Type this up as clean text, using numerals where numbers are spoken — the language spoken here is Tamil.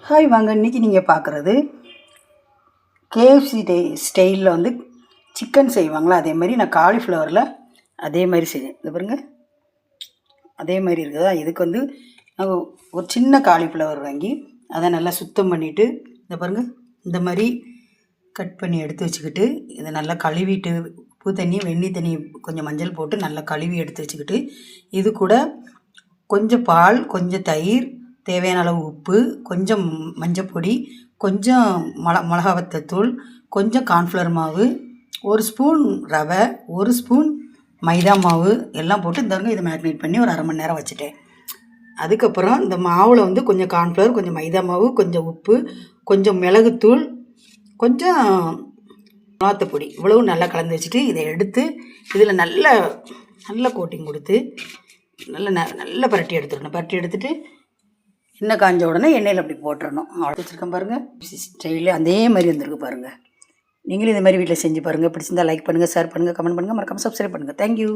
ஹாய் வாங்க, இன்றைக்கி நீங்கள் பார்க்குறது கேஎஃப்சி ஸ்டைலில் வந்து சிக்கன் செய்வாங்களா அதே மாதிரி நான் காலிஃப்ளவரில் அதே மாதிரி செய்வேன். இது பாருங்க, அதே மாதிரி இருக்குதா. இதுக்கு வந்து நான் ஒரு சின்ன காலிஃப்ளவர் வாங்கி அதை நல்லா சுத்தம் பண்ணிவிட்டு இந்த பாருங்கள் இந்த மாதிரி கட் பண்ணி எடுத்து வச்சுக்கிட்டு இதை நல்லா கழுவிட்டு உப்பு தண்ணி வெந்நீர் தண்ணி கொஞ்சம் மஞ்சள் போட்டு நல்லா கழுவி எடுத்து வச்சுக்கிட்டு இது கூட கொஞ்சம் பால், கொஞ்சம் தயிர், தேவையான அளவு உப்பு, கொஞ்சம் மஞ்சப்பொடி, கொஞ்சம் மிளகாவத்தூள், கொஞ்சம் கார்ன்ஃப்ளவர் மாவு, ஒரு ஸ்பூன் ரவை, ஒரு ஸ்பூன் மைதா மாவு எல்லாம் போட்டு இதை மேரினேட் பண்ணி ஒரு 1/2 மணி நேரம் வச்சுட்டேன். அதுக்கப்புறம் இந்த மாவில் வந்து கொஞ்சம் கார்ன்ஃப்ளவர், கொஞ்சம் மைதா மாவு, கொஞ்சம் உப்பு, கொஞ்சம் மிளகுத்தூள், கொஞ்சம் மிளகாத்தூள் இவ்வளவு நல்லா கலந்து வச்சுட்டு இதை எடுத்து இதில் நல்ல கோட்டிங் கொடுத்து நல்லா பரட்டி எடுத்துடணும். பரட்டி எடுத்துகிட்டு எண்ணெய் காஞ்ச உடனே எண்ணெயில் அப்படி போட்டுடணும். அவ்வளோ வச்சுருக்கேன் பாருங்கள், ஸ்டைலு அதே மாதிரி வந்துருக்கு பாருங்கள். நீங்களும் இந்த மாதிரி வீட்டில் செஞ்சு பாருங்கள். பிடிச்சிருந்தால் லைக் பண்ணுங்கள், ஷேர் பண்ணுங்கள், கமெண்ட் பண்ணுங்கள், மறக்காமல் சப்ஸ்கிரைப் பண்ணுங்கள். தேங்க்யூ.